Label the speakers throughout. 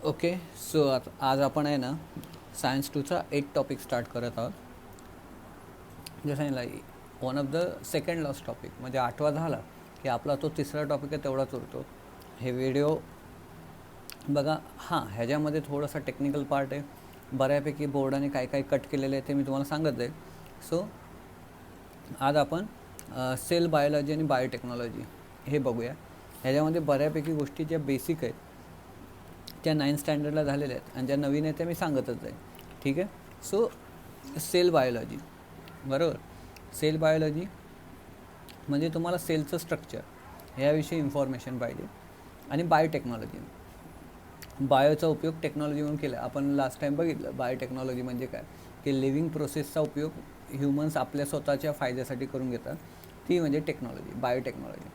Speaker 1: Okay. So आज आपण आहे ना सायन्स टूचा एक टॉपिक स्टार्ट करत आहोत. जे सांगितलं one of the second last topic म्हणजे 8वा झाला की आपला तो तिसरा टॉपिक आहे तेवढाच उरतो. हे व्हिडिओ बघा. हां, ह्याच्यामध्ये थोडासा टेक्निकल पार्ट आहे. बऱ्यापैकी बोर्डाने काय काय कट केलेले आहे ते मी तुम्हाला सांगत आहे. सो आज आपण सेल बायोलॉजी आणि बायोटेक्नॉलॉजी हे बघूया. ह्याच्यामध्ये बऱ्यापैकी गोष्टी ज्या बेसिक आहेत त्या 9th स्टँडर्डला झालेल्या आहेत आणि ज्या नवीन आहेत त्या मी सांगतच आहे. ठीक आहे. सो सेल बायोलॉजी, बरोबर. सेल बायोलॉजी म्हणजे तुम्हाला सेलचं स्ट्रक्चर याविषयी इन्फॉर्मेशन पाहिजे. आणि बायोटेक्नॉलॉजी, बायोचा उपयोग टेक्नॉलॉजी म्हणून केला. आपण लास्ट टाईम बघितलं बायोटेक्नॉलॉजी म्हणजे काय, की लिव्हिंग प्रोसेसचा उपयोग ह्युमन्स आपल्या स्वतःच्या फायद्यासाठी करून घेतात, ती म्हणजे technology, biotechnology.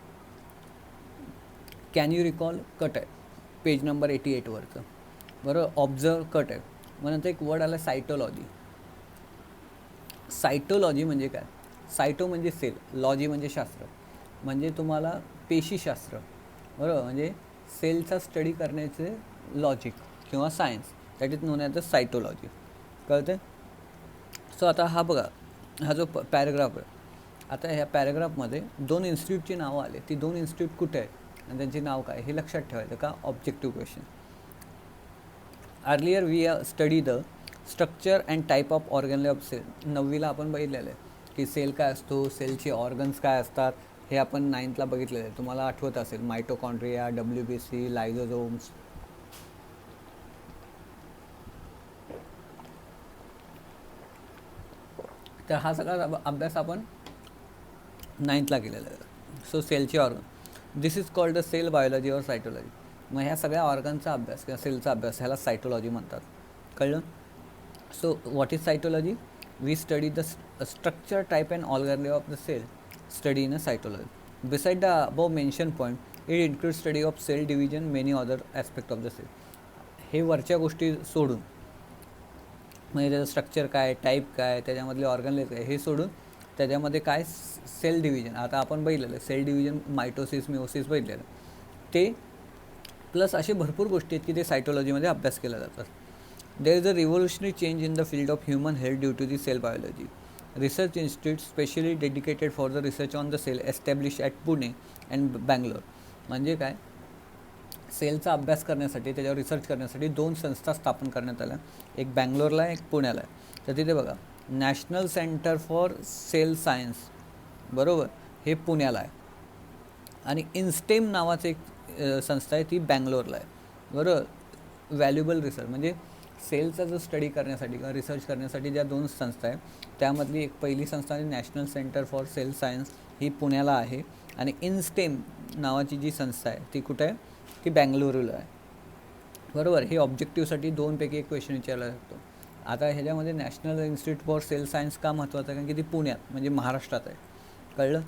Speaker 1: Can you recall cut आहे पेज नंबर 88वरचं, बरोबर. ऑब्झर्व कट आहे. मग नंतर एक वर्ड आला सायटोलॉजी. सायटोलॉजी म्हणजे काय, सायटो म्हणजे सेल, लॉजी म्हणजे शास्त्र, म्हणजे तुम्हाला पेशीशास्त्र, बरोबर. म्हणजे सेलचा स्टडी करण्याचे लॉजिक किंवा science, that is known as the cytology. कळते. सो आता हा बघा, हा जो पॅरेग्राफ आहे, आता ह्या पॅरेग्राफमध्ये 2 इन्स्टिट्यूटची नावं आले. ती 2 इन्स्टिट्यूट कुठे आहे आणि त्यांची नाव काय हे लक्षात ठेवायचं का, objective question. Earlier we study the structure and type of organelle of cell. 9वीला आपण बघितलेलं आहे की सेल काय असतो, सेलचे ऑर्गन्स काय असतात, हे आपण 9thला बघितलेलं आहे. तुम्हाला आठवत असेल मायटोकॉन्ड्रिया, WBC, लायझोझोम्स. तर हा सगळा अभ्यास आपण 9thला केलेला आहे. सो सेलचे organ, this is called the cell biology और सायटोलॉजी. मग ह्या सगळ्या ऑर्गनचा अभ्यास किंवा सेलचा अभ्यास ह्याला सायटोलॉजी म्हणतात. कळलं. So what is cytology, we study the structure, type and organelle of the cell, study in a cytology. Beside the above mention point, it include study of cell division, many other aspect of the cell. हे वरच्या गोष्टी सोडून, म्हणजे त्याचं structure काय, type काय, त्याच्यामधले ऑर्गनलेस काय, हे सोडून त्याच्यामध्ये काय सेल डिव्हिजन, आता आपण बघितलेलं सेल डिव्हिजन, मायटोसिस, मिओसिस बघितलेलं ते, प्लस असे भरपूर गोष्टी आहेत की ते सायटोलॉजीमध्ये अभ्यास केला जातात. There is a revolutionary change in the field of human health due to the cell biology. Research institute specially dedicated for the research on the cell establish at Pune and Bangalore. म्हणजे काय, सेलचा अभ्यास करण्यासाठी, त्याच्यावर रिसर्च करण्यासाठी 2 संस्था स्थापन करण्यात आल्या. एक बँगलोरला आहे, एक पुण्याला आहे. तर तिथे बघा, national centre for cell science, बरोबर, हे पुण्याला आहे. आणि इन्स्टेम नावाचं एक संस्था आहे, ती बँगलोरला आहे, बरोबर. व्हॅल्युएबल रिसर्च म्हणजे सेलचा जो स्टडी करण्यासाठी किंवा रिसर्च करण्यासाठी ज्या 2 संस्था आहे त्यामधली एक पहिली संस्था आहे national centre for cell science, ही पुण्याला आहे. आणि इन्स्टेम नावाची जी संस्था आहे ती कुठे आहे, ती बँगलोरला आहे, बरोबर. हे ऑब्जेक्टिव्हसाठी 2 पैकी एक क्वेश्चन विचारला जातो. आता ह्याच्यामध्ये national institute for cell science का महत्त्वाचं आहे, कारण की ती पुण्यात म्हणजे महाराष्ट्रात आहे. कळलं.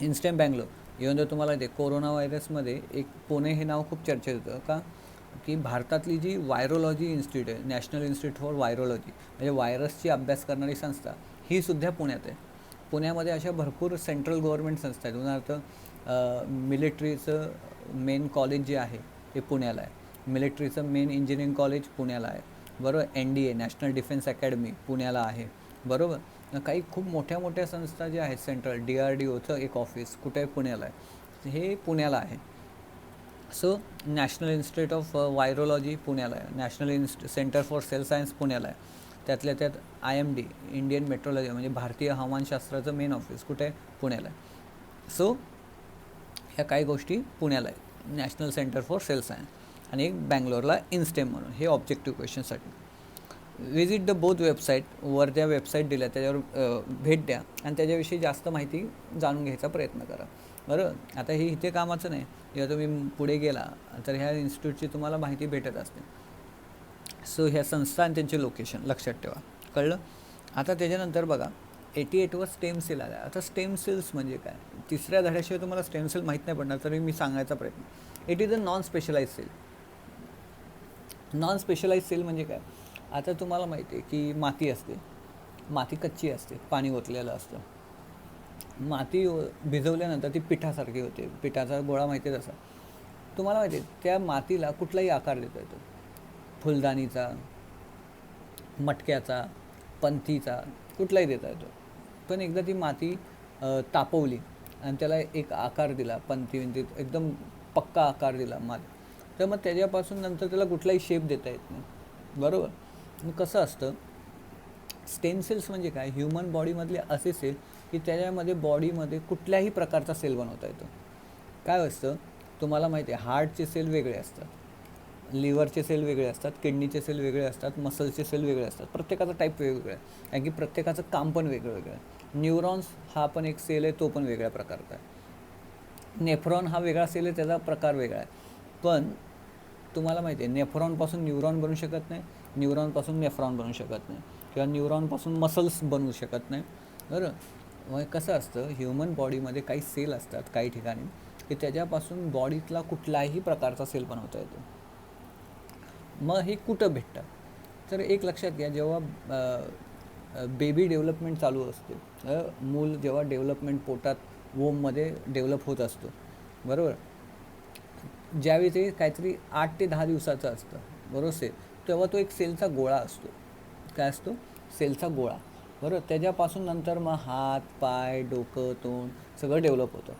Speaker 1: इन्स्टेम बँगलोर. इव्हन जर तुम्हाला ते कोरोना व्हायरसमध्ये एक पुणे हे नाव खूप चर्चेत होतं का, की भारतातली जी व्हायरोलॉजी इन्स्टिट्यूट आहे, नॅशनल इन्स्टिट्यूट फॉर व्हायरोलॉजी, म्हणजे व्हायरसची अभ्यास करणारी संस्था, ही सुद्धा पुण्यात आहे. पुण्यामध्ये अशा भरपूर सेंट्रल गव्हर्नमेंट संस्था आहेत. उदाहरणार्थ मिलिटरीचं मेन कॉलेज जे आहे ते पुण्याला आहे. मिलिटरीचं मेन इंजिनिअरिंग कॉलेज पुण्याला आहे, बरोबर. NDA, नॅशनल डिफेन्स अकॅडमी, पुण्याला आहे, बरोबर. काही खूप मोठ्या मोठ्या संस्था ज्या आहेत, सेंट्रल DRDOचं एक ऑफिस कुठे आहे, पुण्याला आहे. हे पुण्याला आहे. So national institute of virology पुण्याला आहे, national centre for cell science पुण्याला आहे. त्यातल्या त्यात IMD, इंडियन मेट्रोलॉजी म्हणजे भारतीय हवामानशास्त्राचं मेन ऑफिस कुठे आहे, पुण्याला आहे. सो ह्या काही गोष्टी पुण्याला आहेत, national centre for cell science. आणि एक बँगलोरला इन्स्टेम म्हणून. हे ऑब्जेक्टिव्ह क्वेश्चनसाठी. विजिट द बोथ वेबसाईट, वर त्या वेबसाईट दिल्या त्याच्यावर भेट द्या आणि त्याच्याविषयी जास्त माहिती जाणून घ्यायचा प्रयत्न करा, बरोबर. आता हे इथे कामाचं नाही, जेव्हा तुम्ही पुढे गेला तर ह्या इन्स्टिट्यूटची तुम्हाला माहिती भेटत असते. सो ह्या संस्था आणि त्यांचे लोकेशन लक्षात ठेवा. कळलं. आता त्याच्यानंतर बघा 88वर स्टेम सेल आला. आता स्टेम सेल्स म्हणजे काय, तिसऱ्या धड्याशिवाय तुम्हाला स्टेम सेल माहीत नाही पडणार, तरी मी सांगायचा प्रयत्न. It is a non specialise cell. Non specialise cell म्हणजे काय, आता तुम्हाला माहिती आहे की माती असते, माती कच्ची असते, पाणी ओतलेलं असतं. माती भिजवल्यानंतर ती पिठासारखी होते, पिठाचा गोळा माहिती आहे तसा. तुम्हाला माहिती आहे त्या मातीला कुठलाही आकार देता येतो, फुलदाणीचा, मटक्याचा, पंथीचा, कुठलाही देता येतो. पण एकदा ती माती तापवली आणि त्याला एक आकार दिला, पंथी म्हणजे एकदम पक्का आकार दिला माती, तर मग त्याच्यापासून नंतर त्याला कुठलाही शेप देता येत नाही, बरोबर. मग कसं असतं, स्टेम सेल्स म्हणजे काय, ह्युमन बॉडीमधले असे सेल की त्याच्यामध्ये बॉडीमध्ये कुठल्याही प्रकारचा सेल बनवता येतो. काय असतं तुम्हाला माहिती आहे, हार्टचे सेल वेगळे असतात, लिव्हरचे सेल वेगळे असतात, किडनीचे सेल वेगळे असतात, मसल्सचे सेल वेगळे असतात, प्रत्येकाचा टाईप वेगवेगळा आहे, कारण की प्रत्येकाचं काम पण वेगळं वेगळं आहे. न्यूरॉन्स हा पण एक सेल आहे, तो पण वेगळ्या प्रकारचा आहे. नेफ्रॉन हा वेगळा सेल आहे, त्याचा प्रकार वेगळा आहे. पण तुम्हाला माहिती आहे नेफ्रॉनपासून न्यूरॉन बनू शकत नाही, न्यूरॉनपासून नेफ्रॉन बनू शकत नाही, किंवा न्यूरॉनपासून मसल्स बनवू शकत नाही, बरं. मग कसं असतं, ह्युमन बॉडीमध्ये काही सेल असतात काही ठिकाणी की त्याच्यापासून बॉडीतला कुठलाही प्रकारचा सेल बनवता येतो. मग हे कुठं भेटतं, तर एक लक्षात घ्या, जेव्हा बेबी डेव्हलपमेंट चालू असते, मूल जेव्हा डेव्हलपमेंट पोटात वोममध्ये डेव्हलप होत असतो, बरोबर, ज्यावेळी ते काहीतरी 8 ते 10 दिवसाचं असतं, बरोबर सेल, तेव्हा तो एक सेलचा गोळा असतो. काय असतो, सेलचा गोळा, बरोबर. त्याच्यापासून नंतर मग हात, पाय, डोकं, तोंड सगळं डेव्हलप होतं.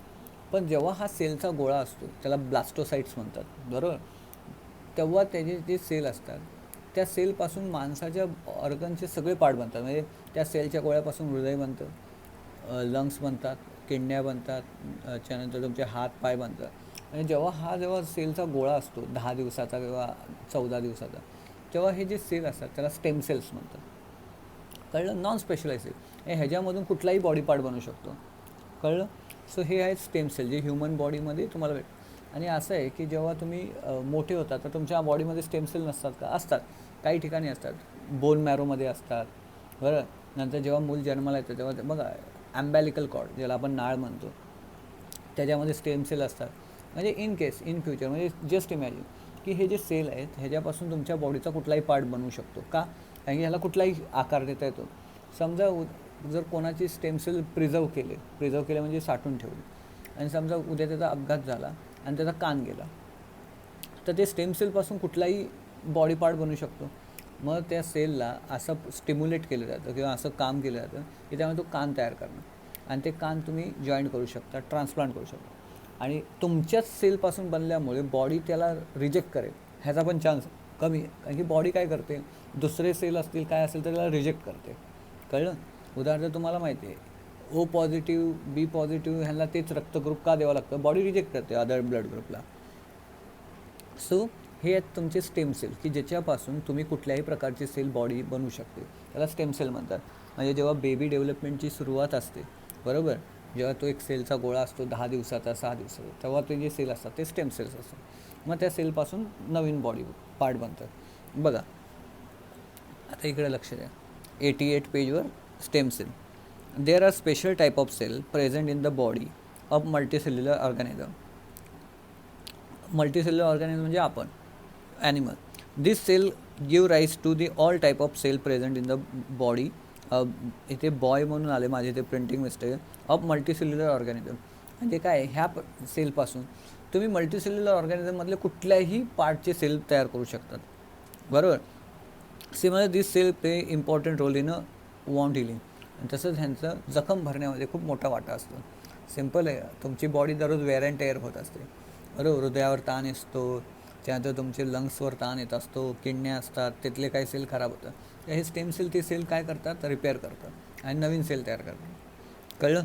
Speaker 1: पण जेव्हा हा सेलचा गोळा असतो, त्याला ब्लास्टोसाइट्स म्हणतात, बरोबर, तेव्हा त्याचे जे सेल असतात त्या सेलपासून माणसाच्या ऑर्गनचे सगळे पार्ट बनतात. म्हणजे त्या सेलच्या गोळ्यापासून हृदय बनतं, लंग्स बनतात, किडन्या बनतात, त्यानंतर तुमचे हात पाय बनतात. आणि जेव्हा सेलचा गोळा असतो 10 दिवसाचा किंवा 14 दिवसाचा, तेव्हा हे जे सेल असतात त्याला स्टेम सेल्स म्हणतात. कळलं, नॉन स्पेशलाइज सेल, ह्याच्यामधून कुठलाही बॉडी पार्ट बनू शकतो, कळलं. सो हे आहेत स्टेम सेल जे ह्युमन बॉडीमध्ये तुम्हाला भेट. आणि असं आहे की जेव्हा तुम्ही मोठे होतात तर तुमच्या बॉडीमध्ये स्टेम सेल नसतात का, असतात, काही ठिकाणी असतात, बोन मॅरोमध्ये असतात, बरं. नंतर जेव्हा मूल जन्माला येतं तेव्हा बघा ॲम्बॅलिकल कॉर्ड ज्याला आपण नाळ म्हणतो, त्याच्यामध्ये स्टेम सेल असतात. म्हणजे इन फ्युचर म्हणजे जस्ट इमॅजिन की हे जे सेल आहेत ह्याच्यापासून तुमच्या बॉडीचा कुठलाही पार्ट बनवू शकतो का, कारण की ह्याला कुठलाही आकार देता येतो. समजा जर कोणाची स्टेम सेल प्रिझर्व केले म्हणजे साठवून ठेवली, आणि समजा उद्या त्याचा अपघात झाला आणि त्याचा कान गेला, तर ते स्टेम सेलपासून कुठलाही बॉडी पार्ट बनू शकतो. मग त्या सेलला असं स्टिम्युलेट केलं जातं किंवा असं काम केलं जातं की त्यामुळे तो कान तयार करणं, आणि ते कान तुम्ही जॉईंट करू शकता, ट्रान्सप्लांट करू शकता. आणि तुमच्याच सेलपासून बनल्यामुळे बॉडी त्याला रिजेक्ट करेल ह्याचा पण चान्स कमी आहे, कारण की बॉडी काय करते, दुसरे सेल असतील काय असेल तर त्याला रिजेक्ट करते, कळलं. उदाहरणार्थ तुम्हाला माहिती आहे ओ पॉझिटिव्ह, बी पॉझिटिव्ह ह्यांना तेच रक्तग्रुप का द्यावं लागतं, बॉडी रिजेक्ट करते अदर ब्लड ग्रुपला. सो हे आहेत तुमचे स्टेम सेल की ज्याच्यापासून तुम्ही कुठल्याही प्रकारची सेल बॉडी बनवू शकते, त्याला स्टेम सेल म्हणतात. म्हणजे जेव्हा बेबी डेव्हलपमेंटची सुरुवात असते, बरोबर, जेव्हा तो एक सेलचा गोळा असतो 10 दिवसाचा 6 दिवसाचा, तेव्हा ते जे सेल असतात ते स्टेम सेल्स असतात. मग त्या सेलपासून नवीन बॉडी पार्ट बनतात. बघा आता इकडे लक्ष द्या, 88 पेजवर stem cell. There are special type of cell present in the body of multicellular organism. Multicellular organism म्हणजे आपण, animal. This cell give rise to the all type of cell present in the body. इथे boy म्हणून आले माझे, ते printing mistake, of multicellular organism. म्हणजे काय, ह्या सेलपासून तुम्ही मल्टीसेल्युलर ऑर्गॅनिझममधले कुठल्याही पार्टचे सेल तयार करू शकतात, बरोबर. Similar this cell play important role in a wound healing. आणि तसंच ह्यांचं जखम भरण्यामध्ये खूप मोठा वाटा असतो. सिम्पल आहे, तुमची बॉडी दररोज वेअर अँड टेअर होत असते, बरोबर. हृदयावर ताण असतो, त्यानंतर तुमचे लंग्सवर ताण येत असतो, किडन्या असतात, तिथले काही सेल खराब होतात, हे स्टेम सेल ते सेल काय करतात, रिपेअर करतात आणि नवीन सेल तयार करतात, कळलं.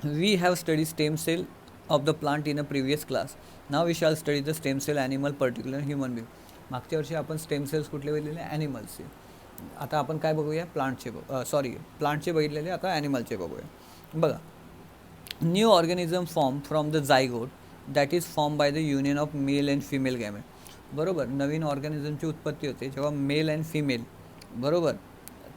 Speaker 1: We have study stem cell of the plant in a previous class. Now we shall study the stem cell animal particular human being. मागच्या वर्षी आपण स्टेम सेल्स कुठले बघितलेले, ॲनिमल्सचे. आता आपण काय बघूया, प्लांटचे बघितलेले, आता ॲनिमलचे बघूया. बघा, new organism form from the zygote that is form by the union of male and female gamete. बरोबर, नवीन ऑर्गॅनिझमची उत्पत्ती होते जेव्हा मेल अँड फिमेल, बरोबर.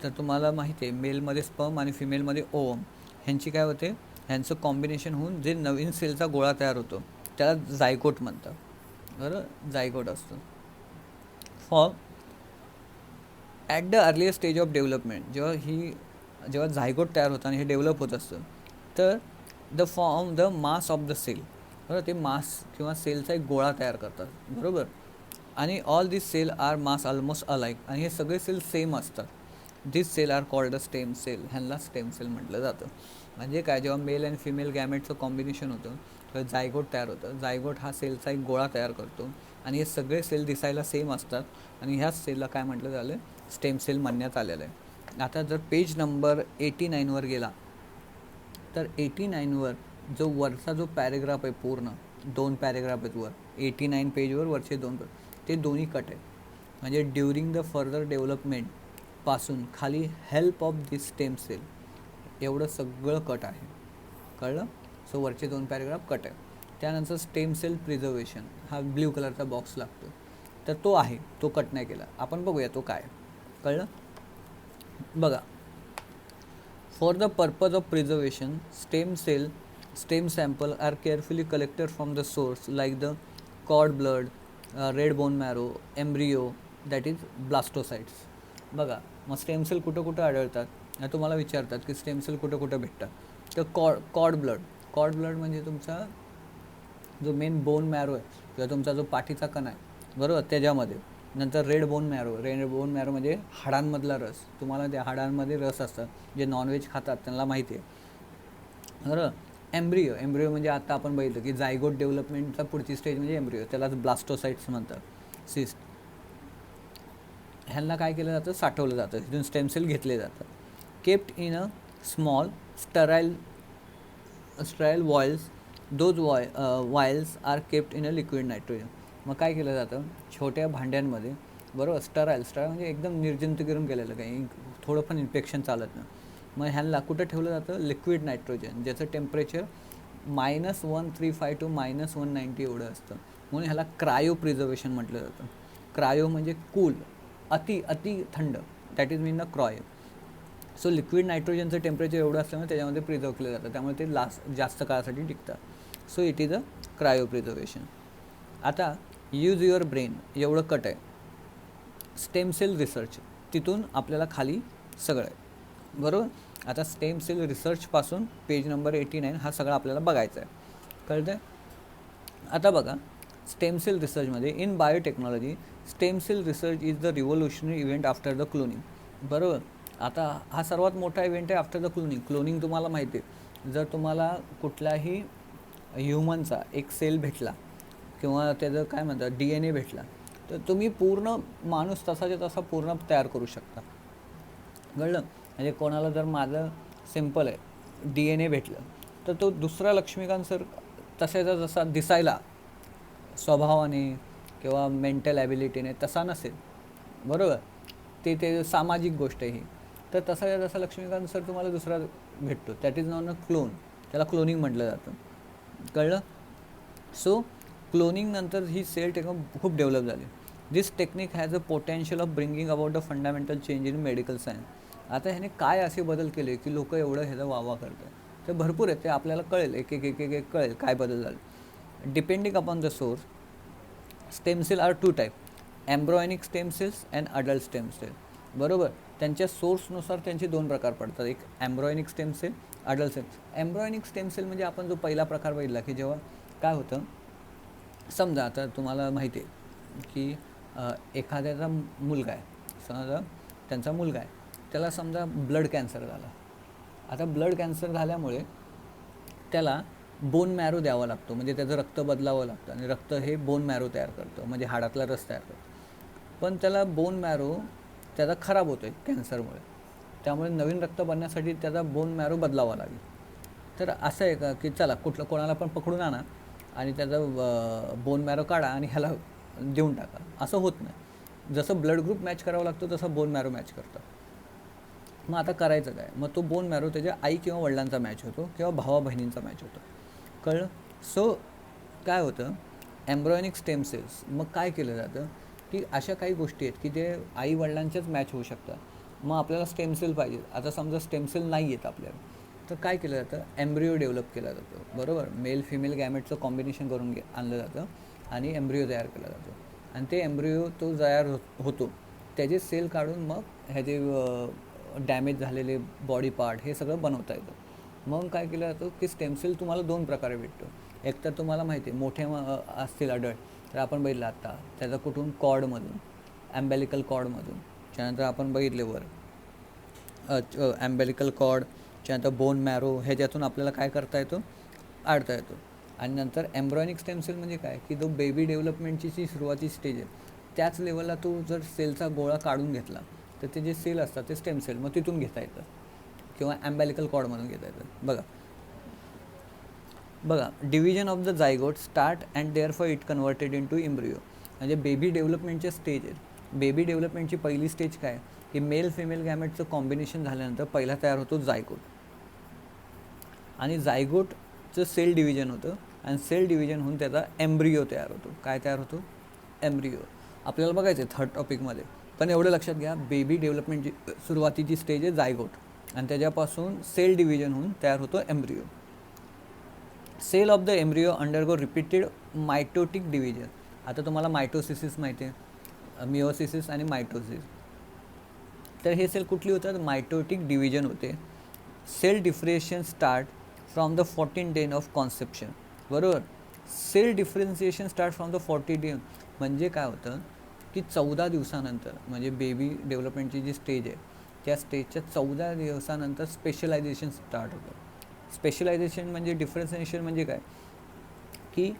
Speaker 1: तर तुम्हाला माहिती आहे मेलमध्ये स्पर्म आणि फिमेलमध्ये ओवम ह्यांची काय होते, ह्यांचं कॉम्बिनेशन होऊन जे नवीन सेलचा गोळा तयार होतो त्याला झायगोट म्हणतात, बरोबर, झायगोट असतो. Form at the earlier stage of development, जेव्हा झायगोट तयार होतं आणि हे डेव्हलप होत असतं, तर the form the mass of the cell, बरोबर, ते मास किंवा सेलचा एक गोळा तयार करतात. बरोबर, आणि all this cell are mass almost alike, आणि हे सगळे सेल सेम असतात. This cell are called a stem cell, ह्यांना स्टेम सेल म्हटलं जातं. म्हणजे काय, जेव्हा मेल अँड फिमेल गॅमेटचं कॉम्बिनेशन होतं तर जायगोट तयार होतं. जायगोट हा सेलचा एक गोळा तयार करतो, आणि हे सगळे सेल दिसायला सेम असतात, आणि ह्याच सेलला काय म्हटलं झालं, स्टेम सेल म्हणण्यात आलेलं आहे. आता जर पेज नंबर 89वर गेला तर 89वर जो वरचा जो पॅरेग्राफ आहे, पूर्ण 2 पॅरेग्राफ आहेत वर, 89 पेजवर वरचे 2 ते दोन्ही कट आहेत. म्हणजे ड्युरिंग द फर्दर डेव्हलपमेंट पासून खाली help of this stem cell, एवढं सगळं कट आहे. कळलं? सो वरचे 2 पॅरेग्राफ कट आहे. त्यानंतर स्टेम सेल प्रिझर्वेशन, हा ब्ल्यू कलरचा बॉक्स लागतो, तर तो आहे, तो कट नाही केला. आपण बघूया तो काय. कळलं? बघा, for the purpose of preservation stem sample are carefully collected from the source like the cord blood, red bone marrow, embryo, that is blastocytes. बघा, मग स्टेम सेल कुठं कुठं आढळतात, तुम्हाला विचारतात की स्टेम सेल कुठं कुठं भेटतात. तर कॉर्ड ब्लड म्हणजे तुमचा जो मेन बोन मॅरो आहे किंवा तुमचा जो पाठीचा कणा आहे, बरोबर, त्याच्यामध्ये. नंतर रेड बोन मॅरो म्हणजे हाडांमधला रस. तुम्हाला त्या हाडांमध्ये रस असतात, जे नॉनव्हेज खातात त्यांना माहिती आहे. बरोबर. एम्ब्रियो म्हणजे आता आपण बघितलं की जायगोट डेव्हलपमेंटचा पुढची स्टेज म्हणजे एम्ब्रियो, त्यालाच ब्लास्टोसाइट्स म्हणतात, सिस्ट. ह्यांना काय केलं जातं, साठवलं जातं, तिथून स्टेम सेल घेतले जातात. Kept in a small sterile vials, those vials are kept in a liquid nitrogen. मग काय केलं जातं, छोट्या भांड्यांमध्ये, बरोबर, स्टराईल म्हणजे एकदम निर्जंतुकीकरण केलेलं, काही थोडं पण इन्फेक्शन चालत नाही. मग ह्यांना कुठं ठेवलं जातं, लिक्विड नायट्रोजन, ज्याचं टेम्परेचर -135 to -190 एवढं असतं. म्हणून ह्याला क्रायो प्रिझर्वेशन म्हटलं जातं. क्रायो म्हणजे कूल, अति थंड, that is mean a cryo. So liquid नायट्रोजनचं टेम्परेचर एवढं असल्यामुळे त्याच्यामध्ये प्रिझर्व केलं जातं, त्यामुळे ते जास्त काळासाठी टिकतात. So it is a cryo preservation. आता यूज युअर ब्रेन, एवढं कट आहे. स्टेम सेल रिसर्च, तिथून आपल्याला खाली सगळं आहे. बरोबर. आता स्टेम सेल रिसर्चपासून पेज नंबर 89 हा सगळा आपल्याला बघायचा आहे. कळतं आहे? आता बघा, स्टेम सेल रिसर्चमध्ये in biotechnology stem cell research is the revolutionary event after the cloning. बरोबर. आता हा सर्वात मोठा इव्हेंट आहे आफ्टर द क्लोनिंग. तुम्हाला माहिती आहे, जर तुम्हाला कुठल्याही ह्युमनचा एक सेल भेटला किंवा त्याचं काय म्हणतात DNA भेटला, तर तुम्ही पूर्ण माणूस तसाच्या तसा पूर्ण तयार करू शकता. कळलं? म्हणजे कोणाला जर माझं सिम्पल आहे DNA भेटलं, तर तो दुसरा लक्ष्मीकांत सर तसाचा जसा दिसायला स्वभावाने किंवा मेंटल ॲबिलिटीने तसा नसेल, बरोबर, ते सामाजिक गोष्ट आहे ही. तर तसा लक्ष्मीकांत सर तुम्हाला दुसरा भेटतो, that is known a clone, त्याला क्लोनिंग म्हटलं जातं. कळलं? सो क्लोनिंग नंतर ही सेल टेक्नॉलॉजी खूप डेव्हलप झाली. This technique has a potential of bringing about a fundamental change in medical science. आता ह्याने काय असे बदल केले की लोक एवढं ह्याचा वावा करतात, ते भरपूर आहे, ते आपल्याला कळेल, एक कळेल काय बदल झाले. Depending upon the source, stem cell are 2 type, embryonic stem cells and adult stem cell. बरोबर. त्यांच्या सोर्सनुसार त्यांचे 2 प्रकार पडतात, एक embryonic stem cell, adult cell. Embryonic stem cell म्हणजे आपण जो पहिला प्रकार बघितला की जेव्हा काय होतं, समजा आता तुम्हाला माहिती आहे की एखाद्याचा मुलगा आहे, समजा त्यांचा मुलगा आहे, त्याला समजा ब्लड कॅन्सर झाला. आता ब्लड कॅन्सर झाल्यामुळे त्याला बोन मॅरो द्यावा लागतो, म्हणजे त्याचं रक्त बदलावं लागतं, आणि रक्त हे बोन मॅरो तयार करतं, म्हणजे हाडातला रस तयार करतो. पण त्याला बोन मॅरो त्याचा खराब होतो आहे कॅन्सरमुळे, त्यामुळे नवीन रक्त बनण्यासाठी त्याचा बोन मॅरो बदलावा लागेल. तर असं आहे का की चला कोणाला पण पकडून आणा आणि त्याचा बोन मॅरो काढा आणि ह्याला देऊन टाका, असं होत नाही. जसं ब्लड ग्रुप मॅच करावा लागतो तसं बोन मॅरो मॅच करतात. मग आता करायचं काय, मग तो बोन मॅरो त्याच्या आई किंवा वडिलांचा मॅच होतो किंवा भावा बहिणींचा मॅच होतो. कळलं? सो काय होतं, एम्ब्रॉयनिक स्टेम सेल्स, मग काय केलं जातं की अशा काही गोष्टी आहेत की ते आई वडिलांच्याच मॅच होऊ शकतात. मग आपल्याला स्टेम सेल पाहिजे. आता समजा स्टेम सेल नाही आहेत आपल्याला, तर काय केलं जातं, एम्ब्रिओ डेव्हलप केला जातो. बरोबर. मेल फिमेल गॅमेटचं कॉम्बिनेशन करून आणलं जातं आणि एम्ब्रिओ तयार केला जातो, आणि ते एम्ब्रिओ तो तयार होतो, त्याचे सेल काढून मग ह्याचे डॅमेज झालेले बॉडी पार्ट हे सगळं बनवता येतं. मग काय केलं जातं की स्टेम सेल तुम्हाला 2 प्रकारे भेटतो, एक तर तुम्हाला माहिती आहे मोठे असतील अडल्ट तर आपण बघितलं आत्ता त्याचं कुठून कॉर्डमधून, ॲम्बॅलिकल कॉर्डमधून, त्यानंतर आपण बघितले वर ॲम्बॅलिकल कॉर्ड, त्यानंतर बोन मॅरो, ह्याच्यातून आपल्याला काय करता येतो, आडता येतो. आणि नंतर एम्ब्रॉयनिक स्टेम सेल म्हणजे काय की तो बेबी डेव्हलपमेंटची जी सुरुवातीची स्टेज आहे त्याच लेवलला तो जर सेलचा गोळा काढून घेतला तर ते जे सेल असतात ते स्टेम सेल मग तिथून घेता येतं किंवा ॲम्बॅलिकल कॉर्डमधून घेता येतं. बघा division of the zygote start and therefore it converted into embryo. म्हणजे बेबी डेव्हलपमेंटचे स्टेज आहेत. बेबी डेव्हलपमेंटची पहिली स्टेज काय की मेल फिमेल गॅमेटचं कॉम्बिनेशन झाल्यानंतर पहिला तयार होतो झायगोट. आणि झायगोटचं सेल डिव्हिजन होतं आणि सेल डिव्हिजन होऊन त्याचा एम्ब्रिओ तयार होतो. काय तयार होतो, एम्ब्रिओ. आपल्याला बघायचं आहे थर्ड टॉपिकमध्ये, पण एवढं लक्षात घ्या बेबी डेव्हलपमेंटची सुरुवातीची स्टेज आहे झायगोट आणि त्याच्यापासून सेल डिव्हिजन होऊन तयार होतो embryo. Cell of the embryo undergo repeated mitotic division. आता तुम्हाला मायटोसिस माहिती आहे, मिओसिस आणि मायटोसिस. तर हे सेल कुठली होतात, मायटोटिक डिव्हिजन होते. Cell differentiation start from the 14 day of conception. बरोबर, cell differentiation start from the 40 day म्हणजे काय होतं की 14 दिवसानंतर म्हणजे बेबी डेव्हलपमेंटची जी स्टेज आहे त्या स्टेजच्या 14 दिवसानंतर स्पेशलायझेशन स्टार्ट होतं. स्पेशलायझेशन म्हणजे डिफरन्शिएशन म्हणजे काय की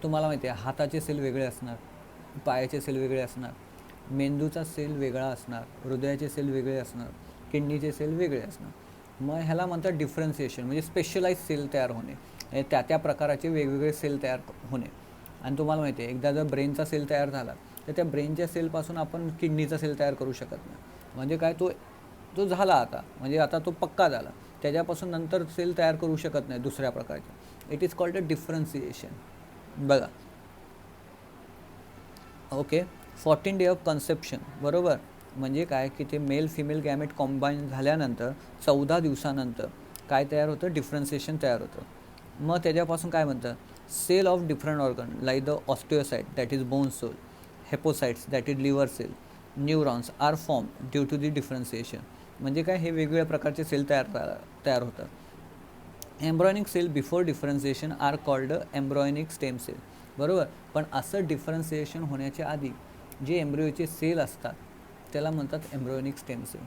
Speaker 1: तुम्हाला माहिती आहे हाताचे सेल वेगळे असणार, पायाचे सेल वेगळे असणार, मेंदूचा सेल वेगळा असणार, हृदयाचे सेल वेगळे असणार, किडनीचे सेल वेगळे असणार. मग ह्याला म्हणतात डिफरन्शिएशन म्हणजे स्पेशलाइज सेल तयार होणे, त्या प्रकाराचे वेगवेगळे सेल तयार होणे. आणि तुम्हाला माहिती आहे एकदा जर ब्रेनचा सेल तयार झाला तर त्या ब्रेनच्या सेलपासून आपण किडनीचा सेल तयार करू शकत नाही. म्हणजे काय तो झाला आता, म्हणजे आता तो पक्का झाला, त्याच्यापासून नंतर सेल तयार करू शकत नाही दुसऱ्या प्रकारचे. It is called a differentiation. बघा ओके, 14 डे ऑफ कन्सेप्शन. बरोबर, म्हणजे काय की ते मेल फिमेल गॅमेट कॉम्बाईन झाल्यानंतर 14 दिवसानंतर काय तयार होतं, डिफरन्सिएशन तयार होतं. मग त्याच्यापासून काय म्हणतं, cell of different organ like the osteocyte that is bone cell, hepatocytes that is liver cell, neurons are form due to the differentiation. म्हणजे काय हे वेगवेगळ्या प्रकारचे सेल तयार होतात. Embryonic cell before differentiation are called embryonic stem cell. बरोबर, पण असं डिफरन्सिएशन होण्याच्या आधी जे एम्ब्रिओचे सेल असतात त्याला म्हणतात एम्ब्रॉयनिक स्टेम सेल.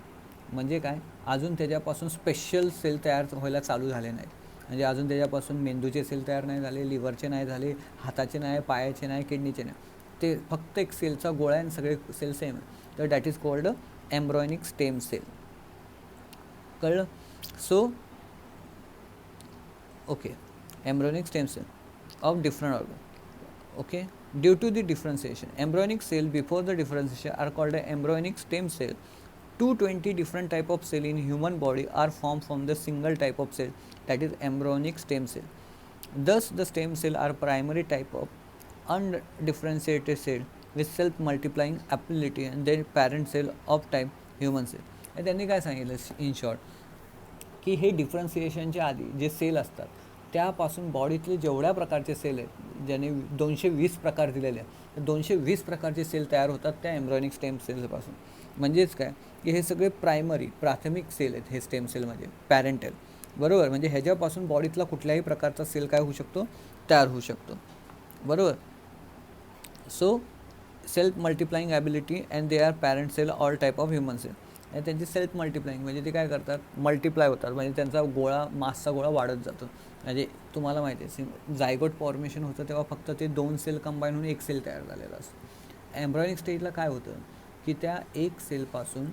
Speaker 1: म्हणजे काय, अजून त्याच्यापासून स्पेशल सेल तयार व्हायला चालू झाले नाहीत. म्हणजे अजून त्याच्यापासून मेंदूचे सेल तयार नाही झाले, लिव्हरचे नाही झाले, हाताचे नाही, पायाचे नाही, किडनीचे नाही. ते फक्त एक सेलचा गोळा आहे आणि सगळे सेल सेम आहे. तर that is called embryonic stem cell. कळलं. So okay, embryonic stem cell of different organ. Okay, due to the differentiation, embryonic cell before the differentiation are called a embryonic stem cell. 220 different type of cell in human body are formed from the single type of cell, that is embryonic stem cell. Thus the stem cell are primary type of undifferentiated cell with self multiplying ability and then parent cell of type human cell. त्यांनी काय सांगितलं in short की हे डिफरन्सिएशनच्या आधी जे sale असतात त्यापासून बॉडीतले जेवढ्या प्रकारचे सेल आहेत, ज्याने 220 प्रकार दिलेले आहेत, तर 220 प्रकारचे सेल तयार होतात त्या एम्ब्रॉयनिक स्टेम सेल्सपासून. म्हणजेच काय की हे सगळे प्राथमिक सेल आहेत हे स्टेम सेल म्हणजे पॅरेंटल. बरोबर, म्हणजे ह्याच्यापासून बॉडीतला कुठल्याही प्रकारचा सेल काय होऊ शकतो, तयार होऊ शकतो. बरोबर. So self multiplying ability and they are parent cell all type of human cell. आणि त्यांची सेल्फ मल्टिप्लाइंग म्हणजे ते काय करतात, मल्टिप्लाय होतात. म्हणजे त्यांचा मासचा गोळा वाढत जातो. म्हणजे तुम्हाला माहिती आहे झायगोट फॉर्मेशन होतं तेव्हा फक्त ते 2 सेल कंबाईन होऊन एक सेल तयार झालेला असतो. एम्ब्रॉयनिक स्टेजला काय होतं की त्या एक सेलपासून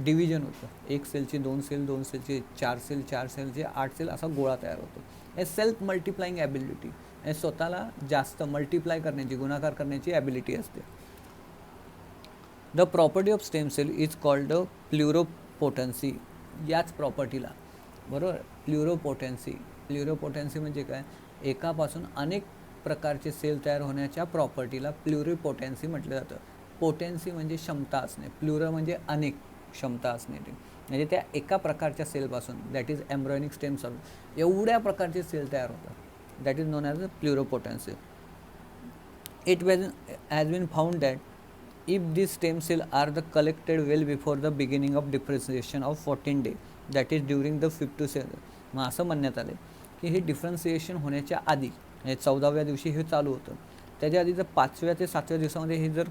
Speaker 1: डिव्हिजन होतं. एक सेलची 2 सेल, 2 सेलचे 4 सेल, 4 सेलचे 8 सेल, असा गोळा तयार होतो. हे सेल्फ मल्टिप्लाइंग ॲबिलिटी, हे स्वतःला जास्त मल्टिप्लाय करण्याची, गुणाकार करण्याची ॲबिलिटी असते. The property of stem cell is called pluripotency. याच प्रॉपर्टीला, बरोबर, प्ल्युरोपोटन्सी म्हणजे काय, एकापासून अनेक प्रकारचे सेल तयार होण्याच्या प्रॉपर्टीला प्ल्युरोपोटन्सी म्हटलं जातं. पोटेन्सी म्हणजे क्षमता असणे, प्ल्युरो म्हणजे अनेक, क्षमता असणे. ते म्हणजे त्या एका प्रकारच्या सेलपासून, that is embryonic stem cell, एवढ्या प्रकारचे सेल तयार होतात. That is known as a pluripotency. It has been found that if these stem cells are collected well before the beginning of differentiation of 14 day, that is during the 5th to 7th. मग असं म्हणण्यात आले की हे differentiation होण्याच्या आधी म्हणजे 14व्या दिवशी हे चालू होतं, त्याच्या आधी जर 5व्या ते 7व्या दिवसामध्ये हे जर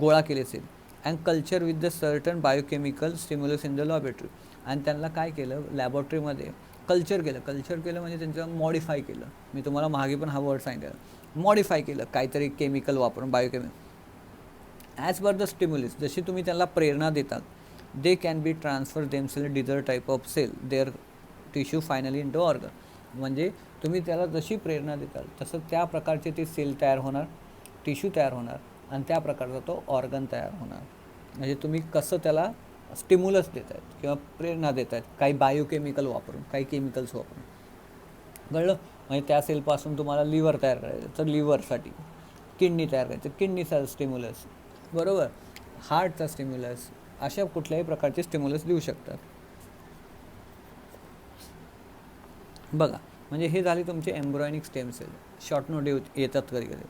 Speaker 1: गोळा केले असेल and culture with the certain biochemical stimulus in the laboratory, आणि त्यांना काय केलं लॅबोरेटरीमध्ये कल्चर केलं म्हणजे त्यांचं मॉडिफाय केलं. मी तुम्हाला मागे पण हा वर्ड सांगितलं, मॉडिफाय केलं काहीतरी केमिकल वापरून biochemical. As per the stimulus, जशी तुम्ही त्यांना प्रेरणा देतात, they can be transfer themselves डिझर type of cell their tissue finally into organ. म्हणजे तुम्ही त्याला जशी प्रेरणा देताल तसं त्या प्रकारचे ते सेल तयार होणार, टिश्यू तयार होणार, आणि त्या प्रकारचा तो ऑर्गन तयार होणार. म्हणजे तुम्ही कसं त्याला स्टिम्युलस देत आहेत किंवा प्रेरणा देत आहेत, काही बायोकेमिकल वापरून, काही केमिकल्स वापरून. कळलं? म्हणजे त्या सेलपासून तुम्हाला लिव्हर तयार करायचं तर लिव्हरसाठी, किडनी तयार करायचं किडनीचा स्टिम्युलस, बरोबर, हार्टचा स्टिम्युलस, अशा कुठल्याही प्रकारचे स्टिम्युलस देऊ शकतात. बघा, म्हणजे हे झाले तुमचे embryonic stem cell. Short note येतात कधी कधी.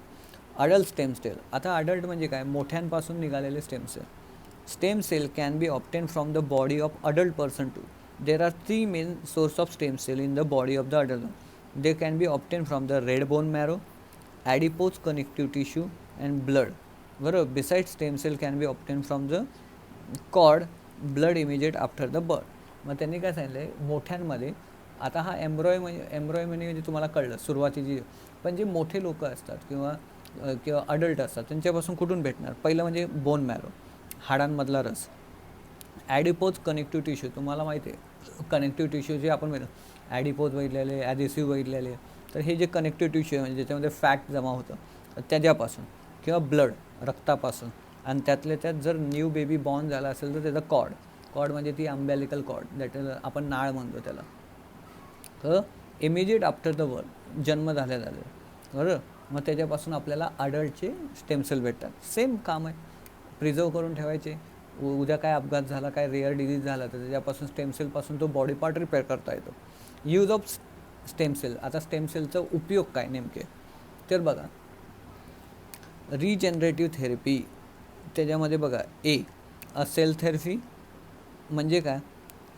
Speaker 1: Adult stem cell. आता अडल्ट म्हणजे काय, मोठ्यांपासून निघालेले stem cell. Stem cell can be obtain from the body of adult person too. There are 3 main source of stem cell in the body of the adult. They can be obtain from the red bone marrow, adipose connective tissue and blood. बरोबर. Beside stem cell can be obtain from the cord blood immediate after the birth. मग त्यांनी काय सांगितलं आहे, मोठ्यांमध्ये आता हा एम्ब्रॉय म्हणजे तुम्हाला कळलं सुरुवातीची, पण जे मोठे लोक असतात किंवा अडल्ट असतात त्यांच्यापासून कुठून भेटणार, पहिलं म्हणजे बोन मॅरो, हाडांमधला रस. ॲडिपोज कनेक्टिव्ह टिश्यू, तुम्हाला माहिती आहे कनेक्टिव्ह टिश्यू जे आपण बघितलं, ॲडिपोज बघितलेले, ॲडिसिव्ह बघितलेले, तर हे जे कनेक्टिव्ह टिश्यू आहे म्हणजे ज्याच्यामध्ये फॅट जमा होतं त्याच्यापासून, किंवा ब्लड रक्तापासून, आणि त्यातल्या त्यात जर न्यू बेबी बॉर्न झाला असेल तर त्याचा कॉर्ड म्हणजे ती अम्बॅलिकल कॉर्ड, दॅट इज आपण नाळ म्हणतो त्याला. तर इमिजिएट आफ्टर द बर्थ, जन्म झाल्या बरोबर. मग त्याच्यापासून आपल्याला अडल्टचे स्टेम सेल भेटतात. सेम काम आहे, प्रिझर्व करून ठेवायचे. उद्या काय अपघात झाला, काय रेअर डिजीज झाला तर त्याच्यापासून स्टेम सेलपासून तो बॉडी पार्ट रिपेअर करता येतो. Use of stem cell. आता स्टेम सेलचा उपयोग काय नेमके, तर बघा, रिजनरेटिव्ह थेरपी. त्याच्यामध्ये बघा, अ सेल थेरपी म्हणजे काय,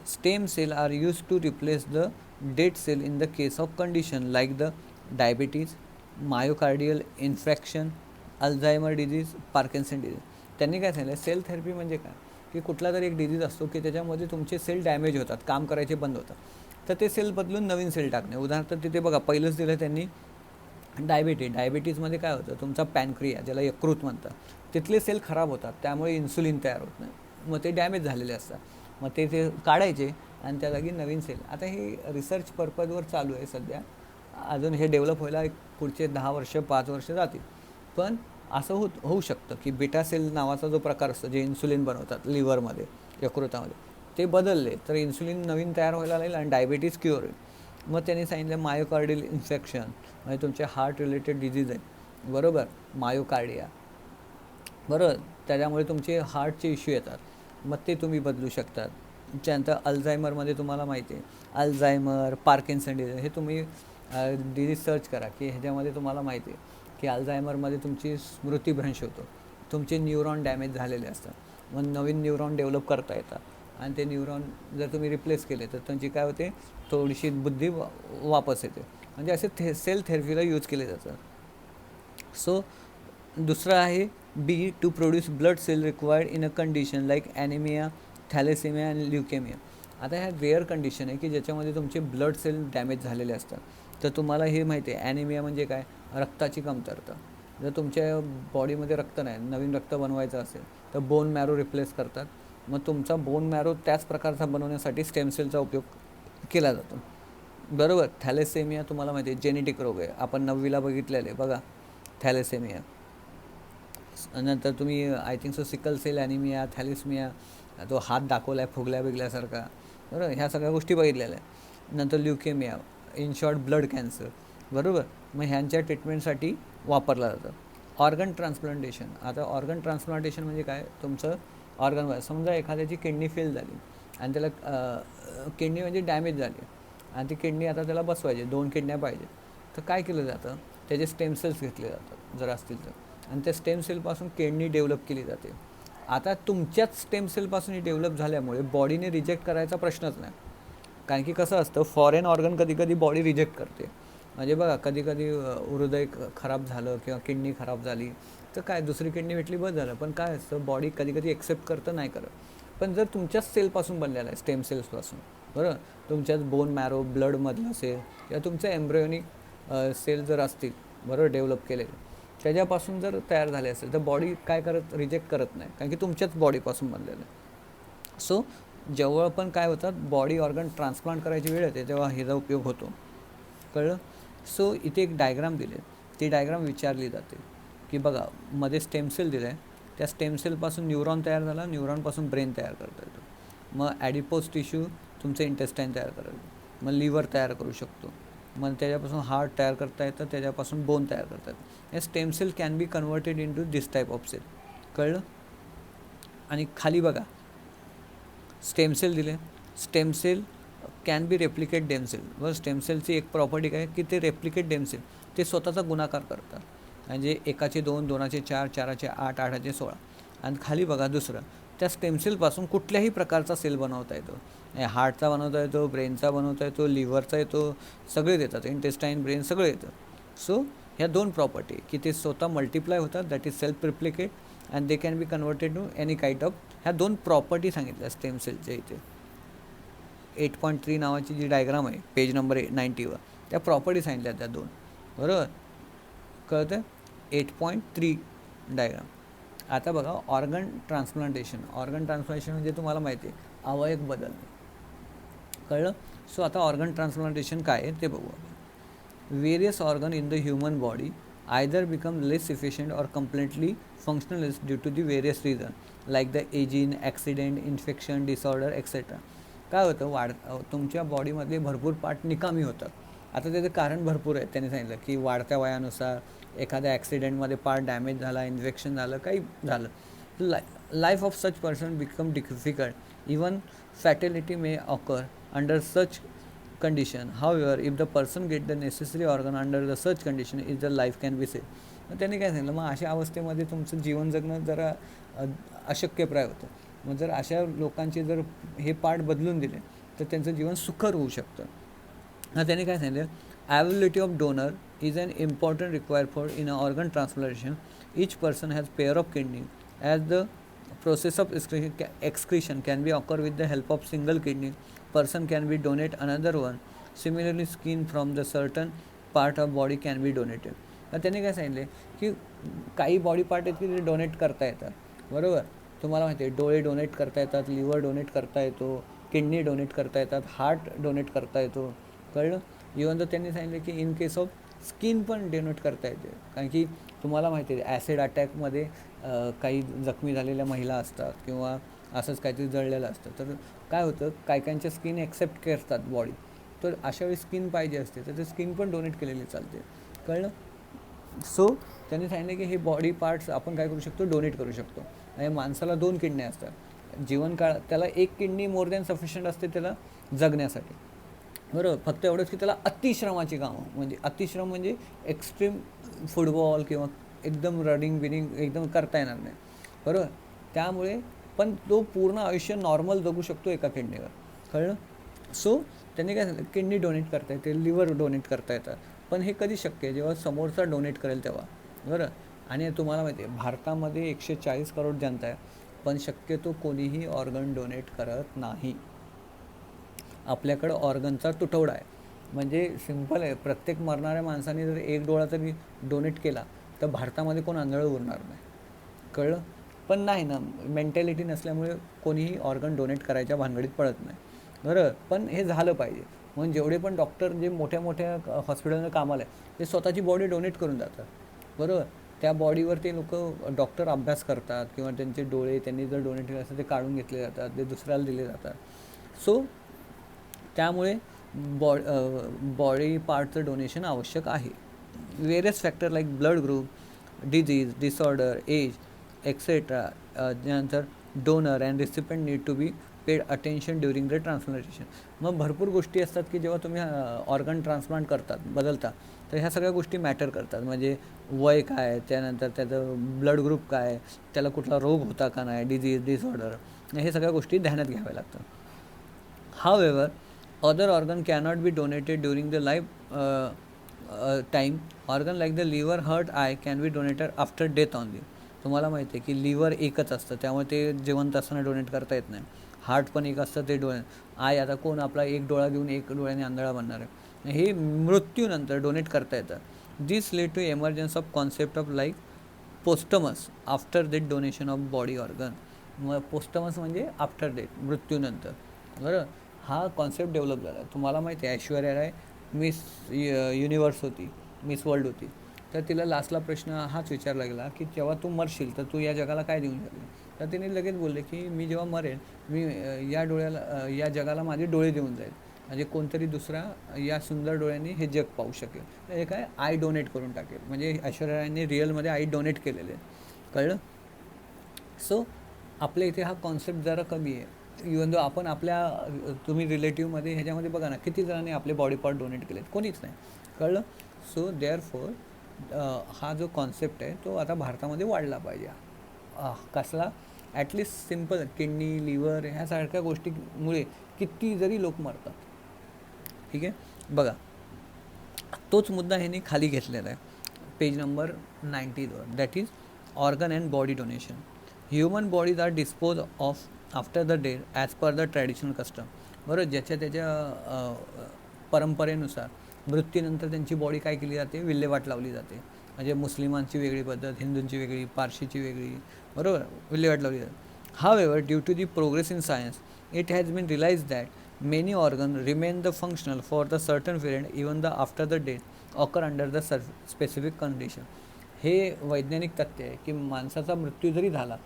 Speaker 1: stem cell are use to replace the dead cell in the case of condition like the diabetes, myocardial infection, Alzheimer disease, Parkinson disease. त्यांनी काय सांगितलं, सेल थेरपी म्हणजे काय, की कुठला तरी एक डिजीज असतो की त्याच्यामध्ये तुमचे सेल डॅमेज होतात, काम करायचे बंद होतात, तर ते सेल बदलून नवीन सेल टाकणे. उदाहरणार्थ तिथे बघा, पहिलंच दिलं त्यांनी डायबिटीजमध्ये काय होतं, तुमचा पॅनक्रिया ज्याला यकृत म्हणतात, तिथले सेल खराब होतात, त्यामुळे इन्सुलिन तयार होत नाही, मग ते डॅमेज झालेले असतात, मग ते काढायचे आणि त्या जागी नवीन सेल. आता हे रिसर्च पर्पजवर चालू आहे सध्या, अजून हे डेव्हलप व्हायला पुढचे 10 वर्ष 5 वर्ष जातील. पण असं होऊ शकतं की बेटा सेल नावाचा जो प्रकार असतो, जे इन्सुलिन बनवतात लिव्हरमध्ये, यकृतामध्ये, ते बदलले तर इन्सुलिन नवीन तयार व्हायला लागेल आणि डायबिटीज क्युअर होईल. मग त्यांनी सांगितलं मायोकार्डियल इन्फेक्शन म्हणजे तुमचे हार्ट रिलेटेड डिजीज आहेत, बरोबर, मायोकार्डिया, बरोबर, त्याच्यामुळे तुमचे हार्टचे इश्यू येतात, मग ते तुम्ही बदलू शकतात. त्यानंतर अल्झायमरमध्ये तुम्हाला माहिती आहे, अल्झायमर, पार्किन्सन डिजीज, हे तुम्ही डिजीज सर्च करा की ह्याच्यामध्ये तुम्हाला माहिती आहे की अल्झायमरमध्ये तुमची स्मृतिभ्रंश होतो, तुमचे न्यूरॉन डॅमेज झालेले असतात, मग नवीन न्यूरॉन डेव्हलप करता येतात आणि ते न्यूरॉन जर तुम्ही रिप्लेस केले तर त्यांची काय होते, थोडीशी बुद्धी वापस येते. म्हणजे असे सेल थेरपीला यूज केले जातात. सो दुसरं आहे B, to produce blood cell required in a condition like anaemia, thalassaemia आणि ल्युकेमिया. आता ह्या रेअर कंडिशन आहे की ज्याच्यामध्ये तुमचे ब्लड सेल डॅमेज झालेले असतात. तर तुम्हाला हे माहिती आहे, ॲनिमिया म्हणजे काय, रक्ताची कमतरता. जर तुमच्या बॉडीमध्ये रक्त नाही, नवीन रक्त बनवायचं असेल तर बोन मॅरो रिप्लेस करतात, मग तुमचा बोन मॅरो त्याच प्रकारचा बनवण्यासाठी स्टेम सेलचा उपयोग केला जातो, बरोबर. थॅलेसेमिया तुम्हाला माहिती आहे, जेनेटिक रोग आहे, आपण 9वीला बघितलेले बघा, थॅलेसेमिया. नंतर तुम्ही I think so sickle cell anaemia, thalassaemia, तो हात दाखवला आहे फुगल्या बिगल्यासारखा, बरोबर, ह्या सगळ्या गोष्टी बघितलेल्या आहे. नंतर leukaemia, in short blood cancer, बरोबर. मग ह्यांच्या ट्रीटमेंटसाठी वापरला जातं. Organ transplantation. आता ऑर्गन ट्रान्सप्लांटेशन म्हणजे काय, तुमचं ऑर्गन, समजा एखाद्याची किडनी फेल झाली आणि त्याला किडनी म्हणजे डॅमेज झाली आणि ती किडनी आता त्याला बसवायची, 2 किडन्या पाहिजे, तर काय केलं जातं, त्याचे स्टेम सेल्स घेतले जातात जर असतील तर, आणि त्या स्टेम सेलपासून किडनी डेव्हलप केली जाते. आता तुमच्याच स्टेम सेलपासून ही डेव्हलप झाल्यामुळे बॉडीने रिजेक्ट करायचा प्रश्नच नाही. कारण की कसं असतं, फॉरेन ऑर्गन कधी कधी बॉडी रिजेक्ट करते. म्हणजे बघा, कधी कधी हृदय खराब झालं किंवा किडनी खराब झाली तर काय, दुसरी किडनी भेटली बस झालं. पण काय असतं, बॉडी कधी कधी एक्सेप्ट करतं, नाही करत. पण जर तुमच्याच सेलपासून बनलेला आहे, स्टेम सेल्सपासून, बरं, तुमच्याच बोन मॅरो ब्लडमधलं सेल किंवा तुमचे एम्ब्रियोनिक सेल जर असतील, बरोबर, डेव्हलप केलेले, त्याच्यापासून जर तयार झाले असेल तर बॉडी काय करत, रिजेक्ट करत नाही, कारण की तुमच्याच बॉडीपासून बनलेलं आहे. सो जेव्हा पण काय होतात, बॉडी ऑर्गन ट्रान्सप्लांट करायची वेळ येते तेव्हा ह्याचा उपयोग होतो. कळलं? सो इथे एक डायग्राम दिले, ती डायग्राम विचारली जाते की बघा, मध्ये स्टेम सेल दिलं आहे, त्या स्टेम सेलपासून न्यूरॉन तयार झाला, न्यूरॉनपासून ब्रेन तयार करता येतो. मग ॲडिपोज टिश्यू तुमचं इंटेस्टाईन तयार करायचं, मग लिव्हर तयार करू शकतो, मग त्याच्यापासून हार्ट तयार करता येतं, त्याच्यापासून बोन तयार करता येतं. हे stem cell can be converted into this type of cell. कळलं? आणि खाली बघा, स्टेम सेल दिले, stem cell can be replicate themselves. बरं, स्टेम सेलची एक प्रॉपर्टी काय की ते रेप्लिकेट डेमसेल, ते स्वतःचा गुणाकार करतात. म्हणजे 1चे 2, 2चे 4, 4चे 8, 8चे 16. आणि खाली बघा दुसरं, त्या स्टेम सेलपासून कुठल्याही प्रकारचा सेल बनवता येतो. हार्टचा बनवता येतो, ब्रेनचा बनवता येतो, लिव्हरचा येतो, सगळे देतात, इंटेस्टाईन, ब्रेन सगळे येतं. सो ह्या 2 प्रॉपर्टी की ते स्वतः मल्टिप्लाय होतात, that is self replicate, and they can be converted to any kind of. ह्या 2 प्रॉपर्टी सांगितल्या स्टेम सेलच्या इथे. 8.3 नावाची जी डायग्राम आहे पेज नंबर 90वर, त्या प्रॉपर्टी सांगितल्या त्या 2. बरोबर, कळतं? 8.3 डायग्राम. आता बघा, ऑर्गन ट्रान्सप्लांटेशन. ऑर्गन ट्रान्सप्लांटेशन म्हणजे तुम्हाला माहिती आहे, अवयव बदलणे. कळलं? सो आता ऑर्गन ट्रान्सप्लांटेशन काय आहे ते बघू. Various organ in the human body either become less efficient or completely functionless due to the various reason, like the ageing, accident, infection, disorder, etcetera. काय होतं, तुमच्या बॉडीमधले भरपूर पार्ट निकामी होतात. आता त्याचं कारण भरपूर आहे. त्यांनी सांगितलं की वाढत्या वयानुसार एखाद्या ॲक्सिडेंटमध्ये पार्ट डॅमेज झाला, इन्फेक्शन झालं, काही झालं, life of such person become difficult. Even fatality may occur under such condition. However, if the person get the necessary organ under the such condition, is the life can be save. मग त्यांनी काय सांगितलं, मग अशा अवस्थेमध्ये तुमचं जीवन जगणं जरा अशक्यप्राय होतं. मग जर अशा लोकांचे जर हे पार्ट बदलून दिले तर त्यांचं जीवन सुखर होऊ शकतं. त्यांनी काय सांगितलं, availability of donor is an important require for in a organ transplantation. Each person has pair of kidney as the process of excretion can be occur with the help of single kidney. Person can be donate another one. Similarly, skin from the certain part of body can be donated. त्यांनी काय सांगितले की काही body part आहेत की ते donate करता येतात. बरोबर, तुम्हाला माहिती आहे, डोळे डोनेट करता येतात, लिव्हर डोनेट करता येतो, किडनी डोनेट करता येतात, हार्ट डोनेट करता येतो. कळलं? इवन तर त्यांनी सांगितलं की इन केस ऑफ स्किन पण डोनेट करता येते. कारण की तुम्हाला माहिती आहे, ॲसिड अटॅकमध्ये काही जखमी झालेल्या महिला असतात किंवा असंच काहीतरी जळलेलं असतं, तर काय होतं, काहींच्या स्किन ॲक्सेप्ट करतात बॉडी, तर अशावेळी स्किन पाहिजे असते तर ते स्किन पण डोनेट केलेली चालते. कळलं? सो त्यांनी सांगितलं की हे बॉडी पार्ट्स आपण काय करू शकतो, डोनेट करू शकतो. आणि माणसाला 2 किडन्या असतात, जीवनकाळ त्याला 1 किडनी मोर दॅन सफिशियंट असते त्याला जगण्यासाठी. बरोबर, फक्त एवढंच की त्याला अतिश्रमाची कामं, म्हणजे अतिश्रम म्हणजे एक्स्ट्रीम फुटबॉल किंवा एकदम रनिंग बिनिंग एकदम करता येणार नाही. बरोबर, त्यामुळे पण तो पूर्ण आयुष्य नॉर्मल जगू शकतो एका किडनीवर. कळलं? सो त्यांनी काय सांगितलं, किडनी डोनेट करता येते, लिव्हर डोनेट करता येतात, पण हे कधी शक्य आहे, जेव्हा समोरचा डोनेट करेल तेव्हा. बरं, आणि तुम्हाला माहिती आहे, भारतामध्ये 140 करोड जनता आहे, पण शक्यतो कोणीही ऑर्गन डोनेट करत नाही. आपल्याकडं ऑर्गनचा तुटवडा आहे. म्हणजे सिम्पल आहे, प्रत्येक मरणाऱ्या माणसाने जर 1 डोळा तरी डोनेट केला तर भारतामध्ये कोण आंधळं उरणार नाही. कळलं? पण नाही ना, मेंटॅलिटी नसल्यामुळे कोणीही ऑर्गन डोनेट करायच्या भानगडीत पडत नाही. बरं, पण हे झालं पाहिजे. म्हणून जेवढे पण डॉक्टर जे मोठ्या मोठ्या हॉस्पिटलला कामाला आहे ते स्वतःची बॉडी डोनेट करून जातात. बरोबर, त्या बॉडीवर ते लोक डॉक्टर अभ्यास करतात किंवा त्यांचे डोळे त्यांनी जर डोनेट केले असतं ते काढून घेतले जातात, ते दुसऱ्याला दिले जातात. सो त्यामुळे बॉडी पार्टचं डोनेशन आवश्यक आहे. Various factor like blood group, disease, disorder, age, etcetera. त्यानंतर donor and recipient need to be paid attention during the transplantation. मग भरपूर गोष्टी असतात की जेव्हा तुम्ही ऑर्गन ट्रान्सप्लांट करतात, बदलता, तर ह्या सगळ्या गोष्टी मॅटर करतात. म्हणजे वय काय, त्यानंतर त्याचं ब्लड ग्रुप काय, त्याला कुठला रोग होता का नाही, डिजीज, डिसऑर्डर, हे सगळ्या गोष्टी ध्यानात घ्याव्या लागतात. हाऊएव्हर, Other organ cannot be donated during the life time. Organ like the liver, heart, eye can be donated after death only. तुम्हाला माहिती आहे की लिव्हर एकच असतं, त्यामुळे ते जिवंत असताना डोनेट करता येत नाही. हार्ट पण एक असतं, ते डोळे. आय, आता कोण आपला एक डोळा देऊन एक डोळ्याने आंधळा बनणार आहे, हे मृत्यूनंतर डोनेट करता येतं. This lead to emergence of concept of like posthumous after death donation of body organ. मग पोस्टमस म्हणजे आफ्टर डेथ, मृत्यूनंतर. बरं, हा कॉन्सेप्ट डेव्हलप झाला. तुम्हाला माहिती आहे ऐश्वर्या राय मिस युनिवर्स होती, मिस वर्ल्ड होती. तर तिला लास्टला प्रश्न हाच विचारला गेला की जेव्हा तू मरशील तर तू या जगाला काय देऊन जाईल. तर तिने लगेच बोलले की मी जेव्हा मरेन मी या डोळ्याला, या जगाला माझे डोळे देऊन जाईल, म्हणजे कोणतरी दुसरा या सुंदर डोळ्यांनी हे जग पाहू शकेल. तर हे काय, आय डोनेट करून टाकेल. म्हणजे ऐश्वर्या रायने रिअलमध्ये आई डोनेट केलेले. कळलं? सो आपल्या इथे हा कॉन्सेप्ट जरा कमी आहे. इवन दो आपण आपल्या तुम्ही रिलेटिव्हमध्ये ह्याच्यामध्ये बघा ना, किती जणांनी आपले बॉडी पार्ट डोनेट केलेत, कोणीच नाही. कळलं? सो देअर फोर हा जो कॉन्सेप्ट आहे तो आता भारतामध्ये वाढला पाहिजे. कसला? ॲटलिस्ट सिम्पल किडनी, लिव्हर ह्यासारख्या गोष्टीमुळे किती जरी लोक मरतात. ठीक आहे, बघा तोच मुद्दा ह्याने खाली घेतलेला आहे पेज नंबर 90वर. That is organ and body donation. Human bodies are dispose of after the death as per the traditional custom. बरोबर, ज्याच्या त्याच्या परंपरेनुसार मृत्यूनंतर त्यांची बॉडी काय केली जाते, विल्हेवाट लावली जाते. म्हणजे मुस्लिमांची वेगळी पद्धत, हिंदूंची वेगळी, पारशीची वेगळी, बरोबर, विल्हेवाट लावली जाते. However due to the progress in science it has been realise that many organ remain the functional for the certain period even the after the death occur under the specific condition. हे वैज्ञानिक तथ्य आहे की माणसाचा मृत्यू जरी झाला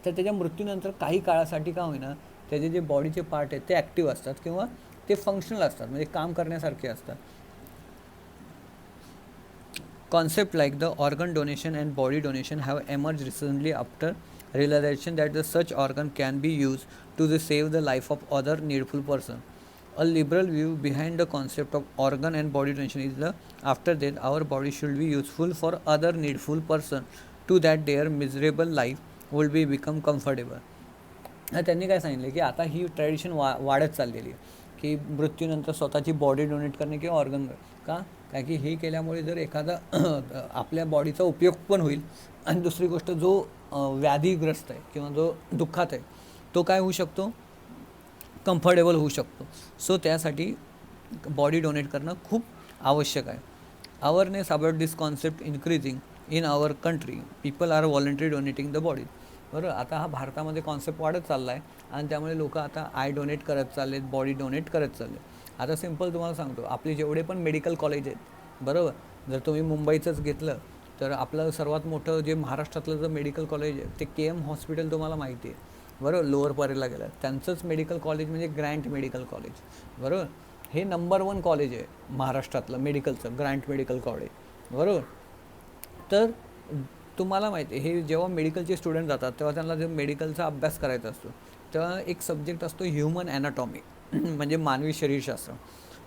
Speaker 1: तर त्याच्या मृत्यूनंतर काही काळासाठी का होईना त्याचे जे बॉडीचे पार्ट आहेत ते ॲक्टिव्ह असतात किंवा ते फंक्शनल असतात, म्हणजे काम करण्यासारखे असतात. Concept like the organ donation and body donation have emerged recently after realization that the such organ can be used to save the life of other needful person. A liberal view behind the concept of organ and body donation is that after death our body should be useful for other needful person to that their miserable life will be become comfortable. त्यांनी काय सांगितलं की आता ही tradition वाढत चाललेली आहे की मृत्यूनंतर स्वतःची बॉडी डोनेट करणे किंवा ऑर्गन. का? कारण की हे केल्यामुळे जर एखादा आपल्या बॉडीचा उपयोग पण होईल आणि दुसरी गोष्ट जो व्याधीग्रस्त आहे किंवा जो दुःखात आहे तो काय होऊ शकतो, कम्फर्टेबल होऊ शकतो. सो त्यासाठी बॉडी डोनेट करणं खूप आवश्यक आहे. Awareness about this concept increasing in our country. People are voluntary donating the body. बरोबर, आता हा भारतामध्ये कॉन्सेप्ट वाढत चालला आहे आणि त्यामुळे लोक आता आय डोनेट करत चाललेत, बॉडी डोनेट करत चालले. आता सिम्पल तुम्हाला सांगतो, आपले जेवढे पण मेडिकल कॉलेज आहेत, बरोबर, जर तुम्ही मुंबईचंच घेतलं तर आपलं सर्वात मोठं जे महाराष्ट्रातलं जर मेडिकल कॉलेज आहे ते KM हॉस्पिटल तुम्हाला माहिती आहे, बरोबर, लोअर परेला गेलं. त्यांचंच मेडिकल कॉलेज म्हणजे ग्रँट मेडिकल कॉलेज. बरोबर, हे नंबर 1 कॉलेज आहे महाराष्ट्रातलं मेडिकलचं, ग्रँट मेडिकल कॉलेज. बरोबर, तर तुम्हाला माहिती आहे हे जेव्हा मेडिकलचे स्टुडंट जातात तेव्हा त्यांना जे मेडिकलचा अभ्यास करायचा असतो तेव्हा एक सब्जेक्ट असतो ह्युमन ॲनाटॉमी म्हणजे मानवी शरीरशास्त्र.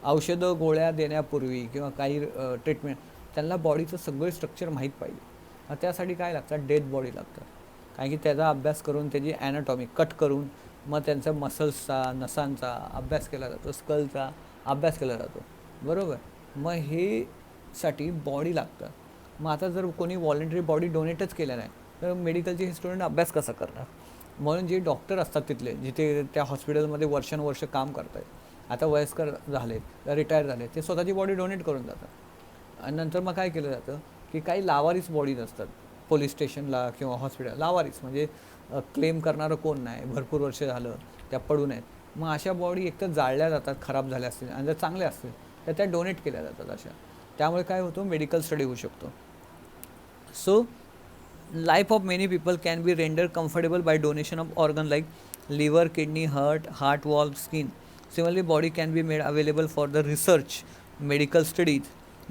Speaker 1: औषधं गोळ्या देण्यापूर्वी किंवा काही ट्रीटमेंट त्यांना बॉडीचं सगळं स्ट्रक्चर माहीत पाहिजे. त्यासाठी काय लागतात, डेड बॉडी लागतात. कारण की त्याचा अभ्यास करून त्याची ॲनाटॉमी कट करून मग त्यांचा मसल्सचा, नसांचा अभ्यास केला जातो, स्कलचा अभ्यास केला जातो. बरोबर, मग हे साठी बॉडी लागतं. मग आता जर कोणी व्हॉलंटरी बॉडी डोनेटच केलं नाही तर मेडिकलचे हे स्टुडंट अभ्यास कसा करणार. म्हणून जे डॉक्टर असतात तिथले, जिथे त्या हॉस्पिटलमध्ये वर्षानुवर्ष काम करत आहेत, आता वयस्कर झालेत, रिटायर झाले, ते स्वतःची बॉडी डोनेट करून जातात. आणि नंतर मग काय केलं जातं की काही लावारिस बॉडीज असतात पोलीस स्टेशनला किंवा हॉस्पिटल. लावारिस म्हणजे क्लेम करणारं कोण नाही, भरपूर वर्ष झालं त्या पडून आहेत. मग अशा बॉडी एकतर जाळल्या जातात खराब झाल्या असतील आणि जर चांगल्या असतील तर त्या डोनेट केल्या जातात अशा. त्यामुळे काय होतं, मेडिकल स्टडी होऊ शकतो. So, life of many people can be rendered comfortable by donation of organ like liver, kidney, heart valve, skin. Similarly, body can be made available for the research, medical studies.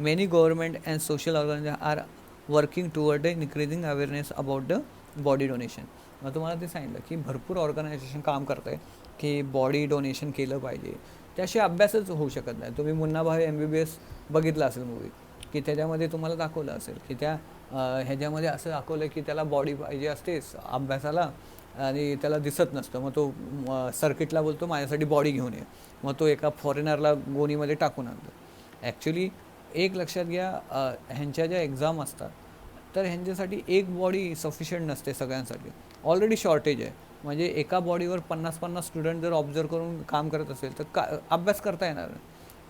Speaker 1: Many government and social organizations are working toward increasing awareness about the body donation. मग तुम्हाला ते सांगितलं की भरपूर organisation काम करत आहे की बॉडी डोनेशन केलं पाहिजे. त्याशिवाय अभ्यासच होऊ शकत नाही. तुम्ही मुन्ना भाई MBBS बघितला असेल मूवी, की त्याच्यामध्ये तुम्हाला दाखवलं असेल की त्या ह्याच्यामध्ये असं दाखवलं की त्याला बॉडी पाहिजे असतेच अभ्यासाला आणि त्याला दिसत नसतं, मग तो सर्किटला बोलतो माझ्यासाठी बॉडी घेऊन ये, मग तो एका फॉरेनरला गोणीमध्ये टाकून आणतो. ॲक्च्युली एक लक्षात घ्या, ह्यांच्या ज्या एक्झाम असतात तर ह्यांच्यासाठी एक बॉडी सफिशियंट नसते सगळ्यांसाठी, ऑलरेडी शॉर्टेज आहे. म्हणजे एका बॉडीवर 50-50 स्टुडंट जर ऑब्झर्व करून काम करत असेल तर अभ्यास करता येणार नाही.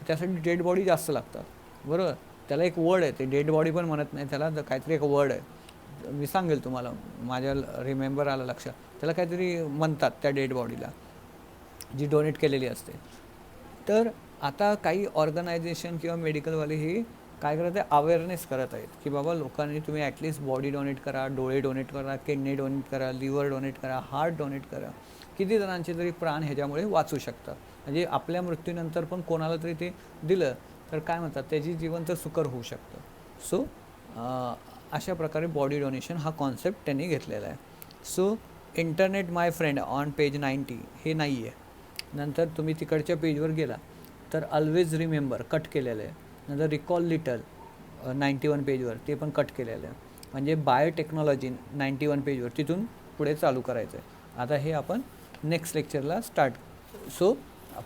Speaker 1: त्यासाठी डेड बॉडी जास्त लागतात, बरोबर. त्याला एक वर्ड आहे, ते डेड बॉडी पण म्हणत नाही त्याला, काहीतरी एक वर्ड आहे, मी सांगेल तुम्हाला, माझ्या रिमेंबर आलं लक्षात. त्याला काहीतरी म्हणतात त्या डेड बॉडीला जी डोनेट केलेली असते. तर आता काही ऑर्गनायझेशन किंवा मेडिकलवाले हे काय करत आहे, अवेअरनेस करत आहेत की बाबा लोकांनी तुम्ही ॲटलिस्ट बॉडी डोनेट करा, डोळे डोनेट करा, किडनी डोनेट करा, लिव्हर डोनेट करा, हार्ट डोनेट करा. किती जणांचे तरी प्राण ह्याच्यामुळे वाचू शकतात. म्हणजे आपल्या मृत्यूनंतर पण कोणाला तरी ते दिलं तर काय म्हणतात, त्याची जीवन तर सुकर होऊ शकतं. सो अशा प्रकारे बॉडी डोनेशन हा कॉन्सेप्ट त्यांनी घेतलेला आहे. So internet my friend on page 90 हे नाही आहे. नंतर तुम्ही तिकडच्या पेजवर गेला तर ऑलवेज रिमेंबर कट केलेलं आहे. नंतर रिकॉल लिटल 91 पेजवर ते पण कट केलेलं आहे. म्हणजे बायोटेक्नॉलॉजी 91 पेजवर, तिथून पुढे चालू करायचं आहे. आता हे आपण नेक्स्ट लेक्चरला स्टार्ट. सो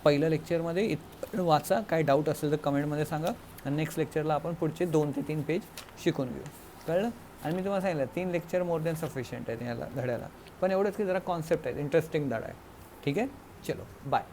Speaker 1: पहिल्या लेक्चरमध्ये वाचा, काय डाऊट असेल तर कमेंटमध्ये सांगा, आणि नेक्स्ट लेक्चरला आपण पुढचे 2 ते 3 पेज शिकून घेऊ. कळलं. आणि मी तुम्हाला सांगितलं 3 लेक्चर मोर दॅन सफिशियंट आहेत ह्याला धड्याला, पण एवढंच की जरा कॉन्सेप्ट आहेत, इंटरेस्टिंग धडा आहे. ठीक आहे, चलो बाय.